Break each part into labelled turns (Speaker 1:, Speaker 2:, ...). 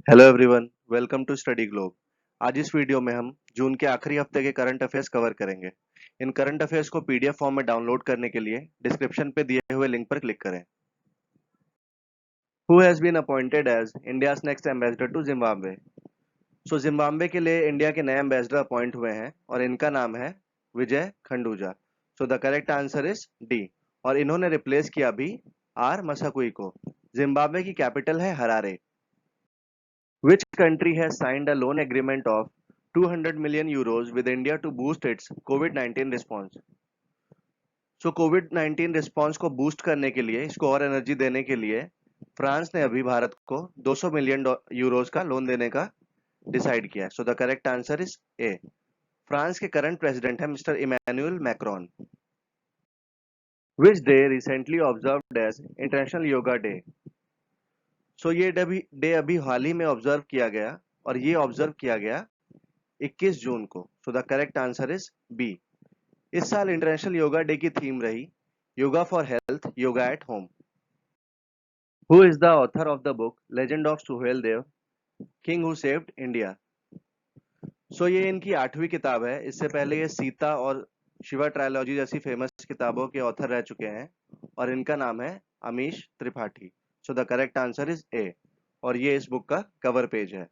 Speaker 1: Hello everyone, welcome to study globe. आज इस video में हम जून के आखिरी हफ्ते के करंट अफेयर्स कवर करेंगे। इन करंट अफेयर्स को पीडीएफ फॉर्म में डाउनलोड करने के लिए डिस्क्रिप्शन पे दिए हुए लिंक पर क्लिक करें। Who has been appointed as India's next ambassador to Zimbabwe? So Zimbabwe के लिए इंडिया के नए एम्बेसडर अपॉइंट हुए हैं और इनका नाम है Vijay Khanduja. So the correct answer is D. और इन्होंने रिप्लेस किया भी आर मसाकुई को। जिम्बाब्वे की कैपिटल है Harare. Which country has signed a loan agreement of 200 million euros with India to boost its COVID-19 response? So COVID-19 response को boost करने के लिए, इसको और एनर्जी देने के लिए फ्रांस ने अभी भारत को 200 मिलियन यूरोज का लोन देने का डिसाइड किया है। So the correct answer is A. France के करंट प्रेसिडेंट है mister Emmanuel Macron. Which day recently observed as international yoga day? So ये डे अभी हाल ही में ऑब्जर्व किया गया और ये ऑब्जर्व किया गया 21 जून को। So the correct answer is B. इस साल इंटरनेशनल योगा डे की थीम रही yoga for health, yoga at home. Who is the author of the book legend of Suheldev, king who saved India? So ये इनकी 8वीं किताब है। इससे पहले ये सीता और शिवा ट्रायोलॉजी जैसी फेमस किताबों के ऑथर रह चुके हैं और इनका नाम है अमीश त्रिपाठी। सो the correct answer is A. और ये इस बुक का कवर पेज है।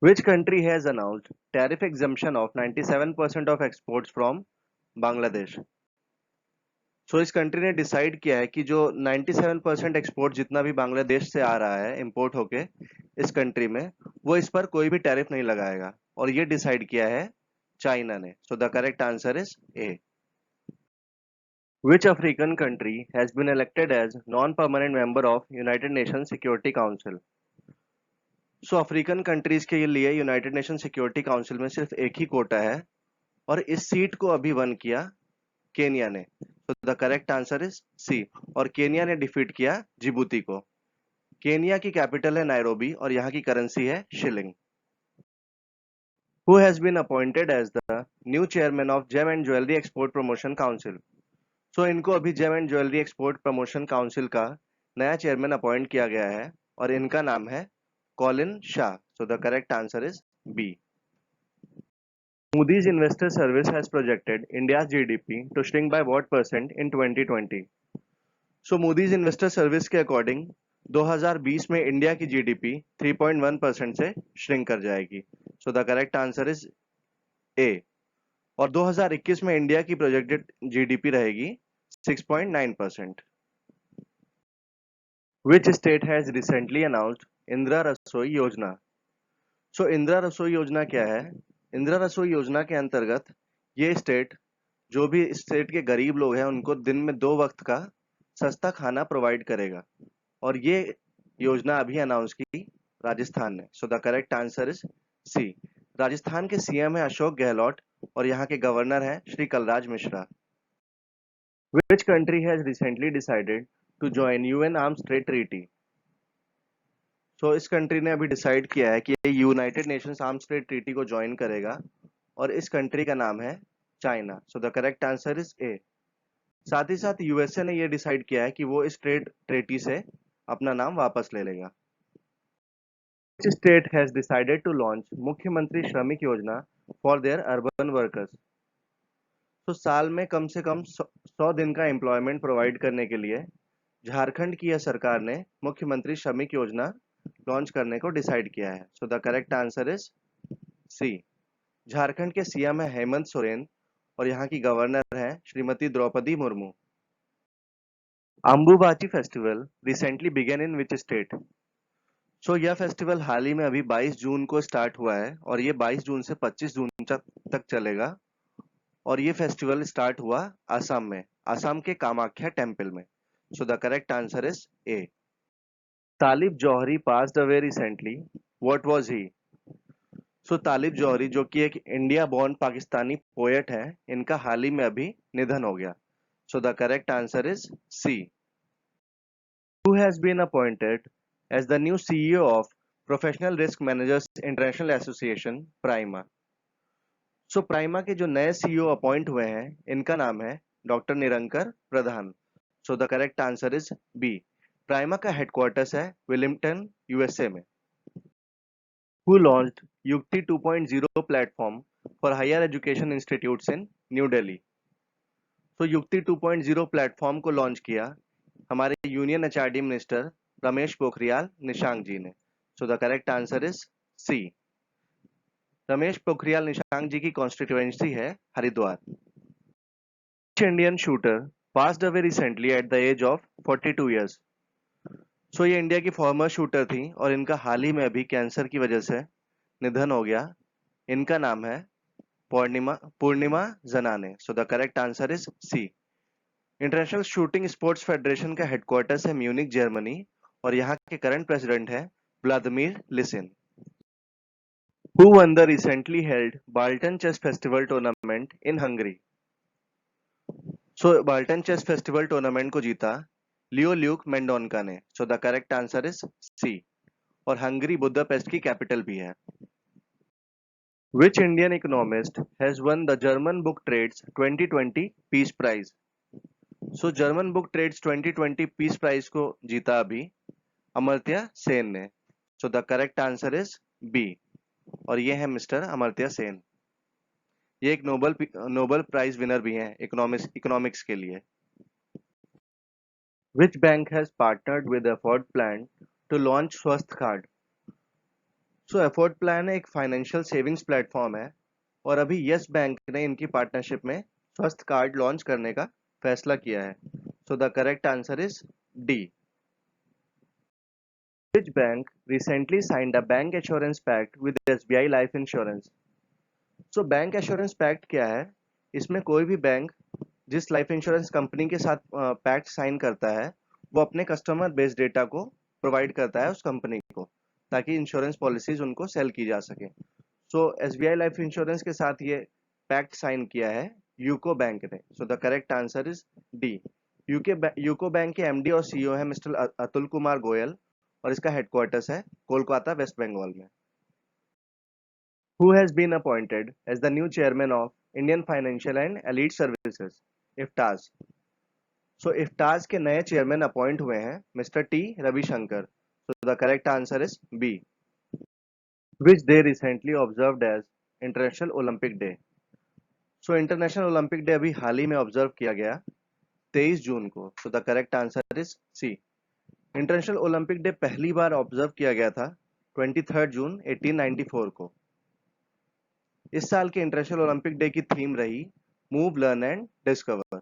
Speaker 1: Which country has announced tariff exemption of 97% of exports from Bangladesh? सो इस कंट्री ने डिसाइड किया है कि जो 97% एक्सपोर्ट जितना भी बांग्लादेश से आ रहा है इंपोर्ट होके इस कंट्री में, वो इस पर कोई भी टैरिफ नहीं लगाएगा। और ये डिसाइड किया है चाइना ने। So the correct answer is A. Which African country has been elected as non-permanent member of United Nations Security Council? So African countries के लिए यूनाइटेड नेशन सिक्योरिटी काउंसिल में सिर्फ एक ही कोटा है और इस सीट को अभी वन किया केनिया ने। तो the correct answer is C. और केनिया ने डिफीट किया जिबूती को। केनिया की कैपिटल है नायरोबी और यहाँ की करेंसी है shilling. Who has been appointed as the new chairman of gem and jewellery export promotion council? So इनको अभी gem and jewellery export promotion council का नया चेयरमैन अपॉइंट किया गया है और इनका नाम है Colin Shah. So the correct answer is B. Moody's Investor Service has projected India's GDP to shrink by what percent in 2020? So Moody's Investor Service के अकॉर्डिंग 2020 में इंडिया की जीडीपी 3.1% से श्रिंक कर जाएगी। So the correct answer is A. और 2021 में India की projected GDP रहेगी 6.9%। विच state has recently announced Indira रसोई योजना? सो इंदिरा रसोई योजना क्या है? इंदिरा रसोई योजना के अंतर्गत ये स्टेट, जो भी स्टेट के गरीब लोग हैं, उनको दिन में 2 वक्त का सस्ता खाना प्रोवाइड करेगा। और ये योजना अभी अनाउंस की राजस्थान ने। So the correct answer is C. Rajasthan के सीएम है अशोक गहलोत और यहाँ के गवर्नर हैं Shri Kalraj Mishra. Which country has recently decided to join UN arms trade treaty? So इस कंट्री ने अभी डिसाइड किया है कि ये United Nations arms trade treaty को ज्वाइन करेगा और इस कंट्री का नाम है China. So the correct answer is A. साथ ही साथ यूएसए ने यह डिसाइड किया है कि वो इस ट्रेड ट्रीटी से अपना नाम वापस ले लेगा। Which state has decided to launch मुख्यमंत्री श्रमिक योजना फॉर देयर अर्बन वर्कर्स? तो साल में कम से कम 100 दिन का एम्प्लॉयमेंट प्रोवाइड करने के लिए झारखंड की यह सरकार ने मुख्यमंत्री श्रमिक योजना लॉन्च करने को डिसाइड किया है। So the correct answer is C. Jharkhand के सीएम है हेमंत सोरेन और यहाँ की गवर्नर है Shrimati Draupadi Murmu. Ambubachi festival recently begin in which state? So यह फेस्टिवल हाल ही में अभी 22 जून को स्टार्ट हुआ है और ये 22 जून से 25 जून तक चलेगा। और ये फेस्टिवल स्टार्ट हुआ असम में, असम के कामाख्या टेम्पल में। So the correct answer is A. Talib Jauhari passed away recently, what was he? So Talib Jauhari, जो कि एक इंडिया बोर्न पाकिस्तानी पोएट है, इनका हाल ही में अभी निधन हो गया। So the correct answer is C. Who has been appointed as the new CEO of Professional Risk Managers International Association, PRIMA? So PRIMA के जो नए सीईओ अपॉइंट हुए हैं, इनका नाम है doctor Nirankar Pradhan. So the correct answer is B. PRIMA का headquarters है विलिंगटन, यूएसए में। Who launched Yukti 2.0 platform for higher education institutes in New Delhi? तो युक्ति 2.0 प्लेटफॉर्म को लॉन्च किया हमारे union HRD minister Ramesh Pokhriyal Nishank ji ने। So the correct answer is C. Ramesh Pokhriyal Nishank ji की कॉन्स्टिट्यूएंसी है Haridwar. Indian shooter passed away recently at the age of 42 years. So ये India की फॉर्मर शूटर थी और इनका हाल ही में अभी कैंसर की वजह से निधन हो गया। इनका नाम है Purnima Zanane. So the correct answer is C. International shooting sports federation का हेडक्वार्टर्स है म्यूनिक, जर्मनी और यहाँ के करंट प्रेसिडेंट है Vladimir Lisin. Who won the recently held Balkan Chess Festival tournament in Hungary? So Balaton chess festival tournament को जीता Leo Luke Mendonca ने। So the correct answer is C. और Hungary Budapest की capital भी है। Which Indian economist has won the German Book Trades 2020 Peace Prize? So German book trades 2020 peace prize को जीता अभी अमर्त्य सेन ने। So the correct answer is B. और ये है मिस्टर अमर्त्य सेन। ये एक नोबल प्राइज विनर भी हैं इकोनॉमिक्स के लिए। Which bank has partnered with afford plan to launch Swasth card? So afford plan एक फाइनेंशियल सेविंग्स प्लेटफॉर्म है और अभी यस बैंक ने इनकी पार्टनरशिप में स्वस्थ कार्ड लॉन्च करने का फैसला किया है। So the correct answer is D. Which bank recently signed a bank assurance pact with SBI Life Insurance? So bank assurance pact क्या है? इसमें कोई भी बैंक जिस लाइफ इंश्योरेंस कंपनी के साथ पैक्ट साइन करता है वो अपने कस्टमर बेस डेटा को प्रोवाइड करता है उस कंपनी को ताकि इंश्योरेंस पॉलिसीज उनको सेल की जा सके। सो एसबीआई लाइफ इंश्योरेंस के साथ ये पैक्ट साइन किया है यूको बैंक ने। So the correct answer is D. UCO bank के एमडी और सीईओ है मिस्टर अतुल कुमार गोयल और इसका हेडक्वार्टर्स है कोलकाता, वेस्ट बंगाल में। Who has been appointed as the new chairman of Indian Financial and Elite Services IFTAS? So IFTAS के नए चेयरमैन अपॉइंट हुए हैं mister T Ravishankar. So the correct answer is B. Which day recently observed as International Olympic Day? So International Olympic Day अभी हाल ही में observe किया गया 23 जून को। So the correct answer is C. International Olympic day पहली बार observe किया गया था 23 जून 1894 को। इस साल के इंटरनेशनल ओलंपिक डे की थीम रही move, learn and discover.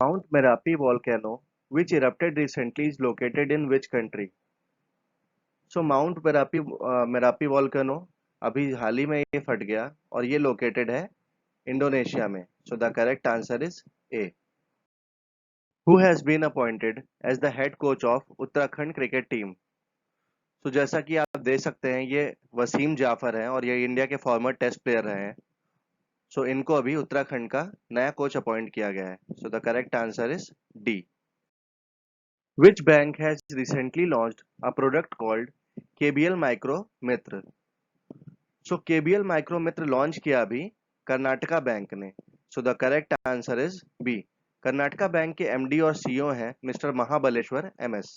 Speaker 1: Mount Merapi volcano which erupted recently is located in which country? So mount Merapi volcano अभी हाल ही में ये फट गया और ये लोकेटेड है इंडोनेशिया में। So the correct answer is A. Who has been appointed as the head coach of Uttarakhand cricket team? तो जैसा कि आप देख सकते हैं ये वसीम जाफर हैं और ये इंडिया के फॉर्मर टेस्ट प्लेयर रहे हैं। सो इनको अभी उत्तराखंड का नया कोच अपॉइंट किया गया है। So the correct answer is D. Which bank has recently launched a product called KBL micro Mitra? So KBL micro Mitra launch किया अभी कर्नाटका बैंक ने। So the correct answer is B. Karnataka bank के एमडी और CEO हैं mister Mahabaleshwar MS.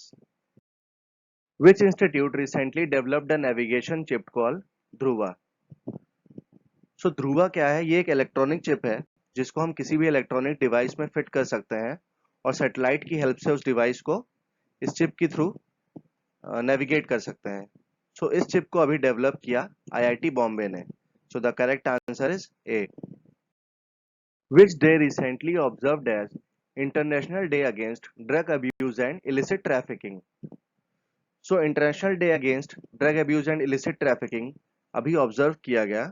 Speaker 1: Which institute recently developed a navigation chip called Dhruva? So Dhruva क्या है? ये एक इलेक्ट्रॉनिक चिप है जिसको हम किसी भी इलेक्ट्रॉनिक डिवाइस में फिट कर सकते हैं और सैटेलाइट की हेल्प से उस डिवाइस को इस चिप के थ्रू नेविगेट कर सकते हैं। सो इस चिप को अभी डेवलप किया आईआईटी बॉम्बे ने। So the correct answer is A. Which day recently observed as International Day Against Drug Abuse and Illicit Trafficking? So international day against drug abuse and illicit trafficking अभी observe किया गया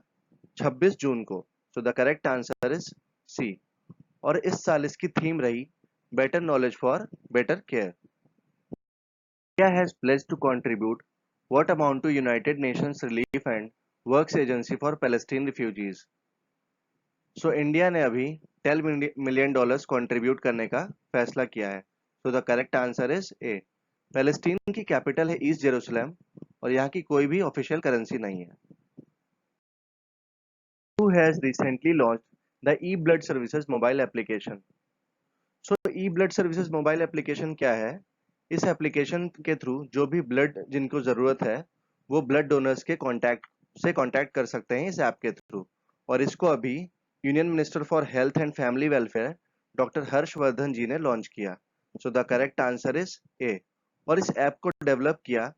Speaker 1: 26 जून को। So the correct answer is C. और इस साल इसकी theme रही better knowledge for better care. India has pledged to contribute what amount to United Nations relief and works agency for Palestine refugees? So India ने अभी $10 million contribute करने का फैसला किया है। So the correct answer is A. Palestine की capital है east Jerusalem और यहाँ की कोई भी ऑफिशियल करेंसी नहीं है। Who has recently launched the e-blood services mobile application? So e-blood services mobile application क्या है? इस एप्लीकेशन के थ्रू जो भी ब्लड जिनको ज़रूरत है वो ब्लड डोनर्स के कांटेक्ट कर सकते हैं इस ऐप के थ्रू। और इसको अभी union minister for health and family welfare doctor Harshvardhan ji ने लॉन्च किया। So the correct answer is A. और इस ऐप को डेवलप किया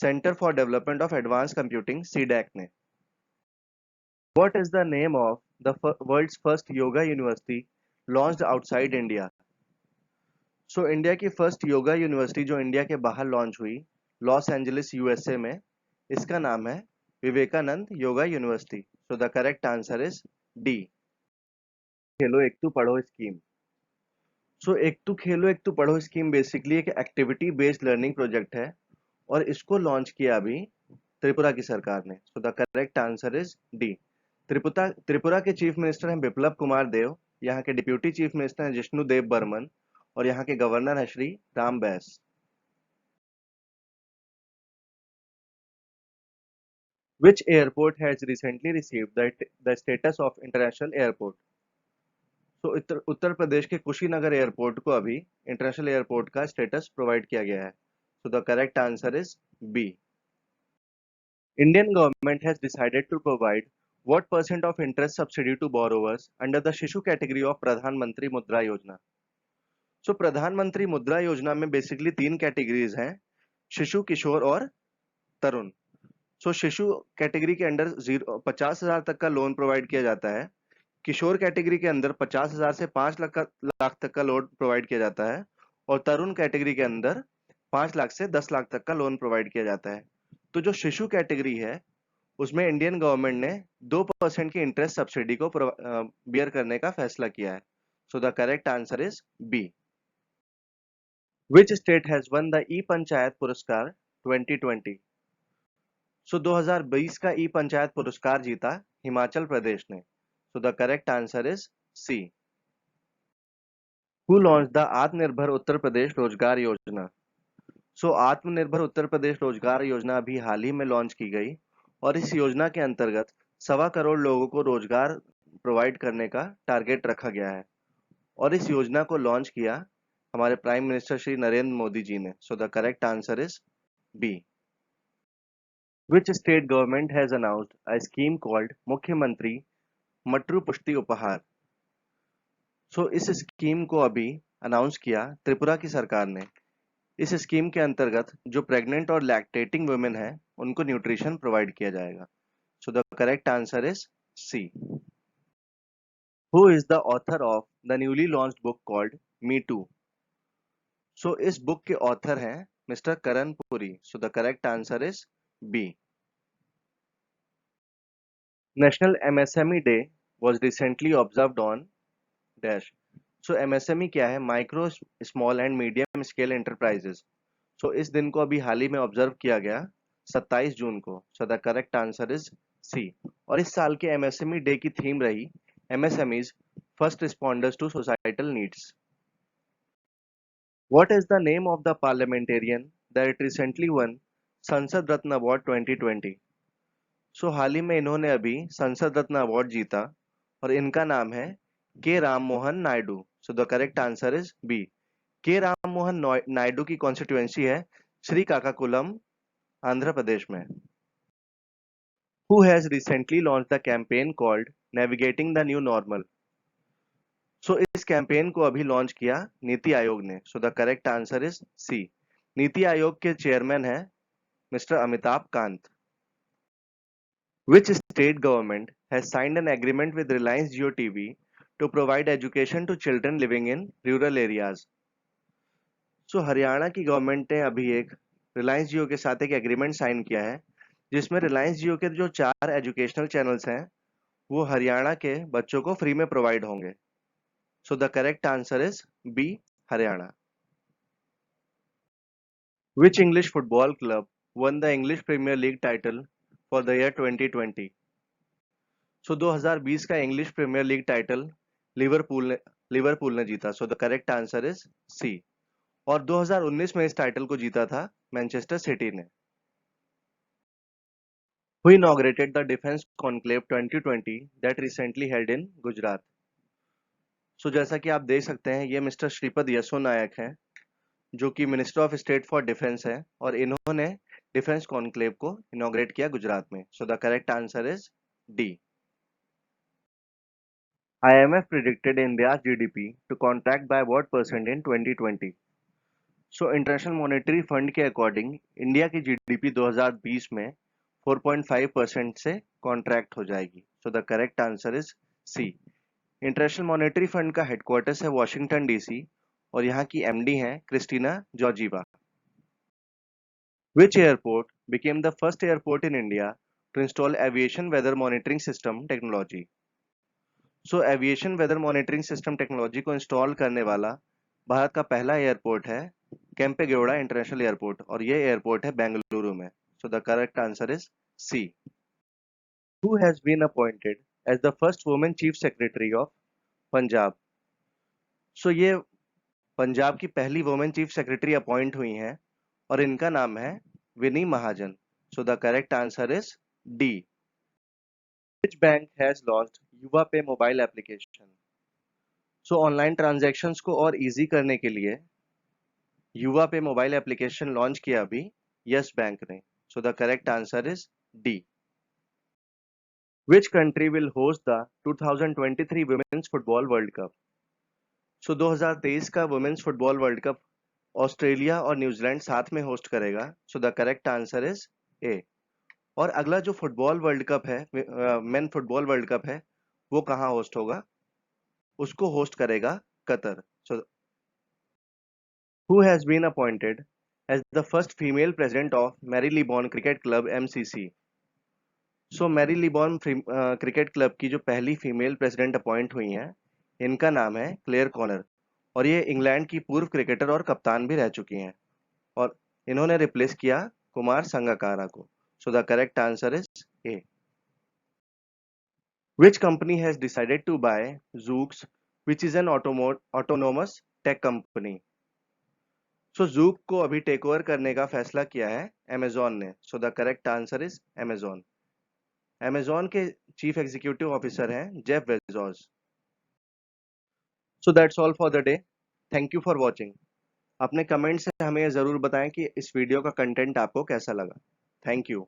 Speaker 1: centre for development of advance computing CDAC ने। What is the name of the world's first yoga university launched outside India? So India की first yoga university जो India के बाहर launch हुई लॉस एंजलिस यूएसए में, इसका नाम है Vivekananda yoga university. So the correct answer is D. खेलो एक तू पढ़ो स्कीम। सो एक तू खेलो एक तू पढ़ो स्कीम बेसिकली एक एक्टिविटी बेस्ड लर्निंग प्रोजेक्ट है और इसको लॉन्च किया अभी त्रिपुरा की सरकार ने। So the correct answer is D. Tripura के चीफ मिनिस्टर हैं बिप्लब कुमार देव, यहाँ के डिप्यूटी चीफ मिनिस्टर हैं जिष्णु देव बर्मन और यहाँ के गवर्नर है श्री राम बैस। Which airport has recently received the status of international airport? तो उत्तर प्रदेश के कुशीनगर एयरपोर्ट को अभी इंटरनेशनल एयरपोर्ट का स्टेटस प्रोवाइड किया गया है। So the correct answer is B. Indian government has decided to provide what percent of interest subsidy to borrowers under the शिशु category of प्रधानमंत्री मुद्रा योजना? सो प्रधानमंत्री मुद्रा योजना में बेसिकली तीन कैटेगरीज हैं, शिशु, किशोर और तरुण। सो शिशु कैटेगरी के अंडर 50,000 तक का लोन प्रोवाइड किया जाता है। किशोर कैटेगरी के अंदर 50,000 से 5 लाख तक का लोन प्रोवाइड किया जाता है और तरुण कैटेगरी के अंदर 5 लाख से 10 लाख तक का लोन प्रोवाइड किया जाता है। तो जो शिशु कैटेगरी है उसमें इंडियन गवर्नमेंट ने 2% की इंटरेस्ट सब्सिडी को बियर करने का फैसला किया है। So the correct answer is B. Which state has won the E panchayat पुरस्कार 2020? सो 2020 का ई पंचायत पुरस्कार जीता हिमाचल प्रदेश ने। So the correct answer is C. Who launch the Atmanirbhar Uttar प्रदेश रोजगार योजना? सो आत्मनिर्भर उत्तर प्रदेश रोजगार योजना अभी हाल ही में लॉन्च की गई और इस योजना के अंतर्गत 1.25 करोड़ लोगों को रोजगार प्रोवाइड करने का टारगेट रखा गया है और इस योजना को लॉन्च किया हमारे प्राइम मिनिस्टर श्री नरेंद्र मोदी जी ने। So the correct answer is B. Which state government has announced a scheme called Mukhyamantri Matru पुष्टि उपहार? सो इस स्कीम को अभी अनाउंस किया त्रिपुरा की सरकार ने। इस स्कीम के अंतर्गत जो प्रेग्नेंट और लैक्टेटिंग वुमेन है उनको न्यूट्रिशन प्रोवाइड किया जाएगा। So the correct answer is C. Who is the author of the newly launched book called me too? So इस बुक के ऑथर हैं mister Karan Puri. So the correct answer is B. National MSME day was recently observed on dash. So MSME क्या है? Micro small and medium scale enterprises. So इस दिन को अभी हाल ही में ऑब्जर्व किया गया 27 जून को। So the correct answer is C. और इस साल के एमएसएमई डे की थीम रही MSMEs first responders to societal needs. What is the name of the parliamentarian that recently won Sansad Ratna award 2020? सो हाल ही में इन्होंने अभी संसद रत्न अवार्ड जीता और इनका नाम है K Ram Mohan Naidu. So the correct answer is B. K Ram Mohan Naidu की कॉन्स्टिट्यूएंसी है श्रीकाकुलम, आंध्र प्रदेश में। Who has recently launched the campaign called Navigating the New Normal? सो इस कैंपेन को अभी लॉन्च किया नीति आयोग ने। So the correct answer is C. NITI Aayog के चेयरमैन है mister Amitabh Kant. Which state government has signed an agreement with Reliance Jio TV to provide education to children living in rural areas? सो हरियाणा की government ने अभी एक रिलायंस जियो के साथ एक एग्रीमेंट साइन किया है जिसमें रिलायंस जियो के जो 4 एजुकेशनल चैनल्स हैं वो हरियाणा के बच्चों को फ्री में प्रोवाइड होंगे। So the correct answer is B, Haryana. Which English football club won the English premier league title for the year 2020? So 2020 का English premier league title Liverpool ने जीता। So the correct answer is C. और 2019 में इस टाइटल को जीता था मैनचेस्टर सिटी ने। Who inaugurated the Defense Conclave 2020 that recently held in Gujarat? So जैसा कि आप देख सकते हैं ये मिस्टर श्रीपद यसो नायक हैं जो कि minister of state for defence है, और इन्होंने डिफेंस कॉन्क्लेव को इनॉग्रेट किया गुजरात में। So the correct answer is D. IMF predicted India's GDP to contract by what percent in 2020? So international monetary fund के अकॉर्डिंग इंडिया की जीडीपी 2020 में 4.5% से कॉन्ट्रैक्ट हो जाएगी। So the correct answer is C. International monetary fund का headquarters है Washington DC, और यहाँ की एमडी हैं Kristina Georgieva. Which airport became the first airport in India to install aviation weather monitoring system technology? So aviation weather monitoring system technology को install करने वाला भारत का पहला एयरपोर्ट है केम्पेगौड़ा इंटरनेशनल एयरपोर्ट, और ये एयरपोर्ट है बेंगलुरु में। So the correct answer is C. Who has been appointed as the first women chief secretary of Punjab? So ये पंजाब की पहली वुमेन चीफ सेक्रेटरी अपॉइंट हुई हैं, और इनका नाम है Vinni Mahajan. So the correct answer is D. Which bank has launched Yuva pay mobile application? So online transactions को और इजी करने के लिए युवा पे मोबाइल एप्लीकेशन लॉन्च किया अभी यस बैंक ने। So the correct answer is D. Which country will host the 2023 women's football world cup? So 2023 का women's football world cup Australia और न्यूजीलैंड साथ में होस्ट करेगा। So the correct answer is A. और अगला जो football world cup है, men football world cup है, वो कहाँ होस्ट होगा? उसको होस्ट करेगा Qatar. So who has been appointed as the first female president of Marylebone Cricket Club MCC? So मैरीलीबॉर्न cricket club की जो पहली फीमेल प्रेसिडेंट अपॉइंट हुई हैं, इनका नाम है क्लेयर कॉनर, और ये इंग्लैंड की पूर्व क्रिकेटर और कप्तान भी रह चुकी हैं, और इन्होंने रिप्लेस किया कुमार संगकारा को। So the correct answer is A. Which company has decided to buy Zoox, which is an autonomous tech company? सो जूक को अभी टेक ओवर करने का फैसला किया है अमेजॉन ने। So the correct answer is Amazon. Amazon के चीफ एग्जीक्यूटिव ऑफिसर हैं Jeff Bezos. So that's all for the day. Thank you for watching. अपने कमेंट से हमें जरूर बताएं कि इस वीडियो का कंटेंट आपको कैसा लगा। Thank you.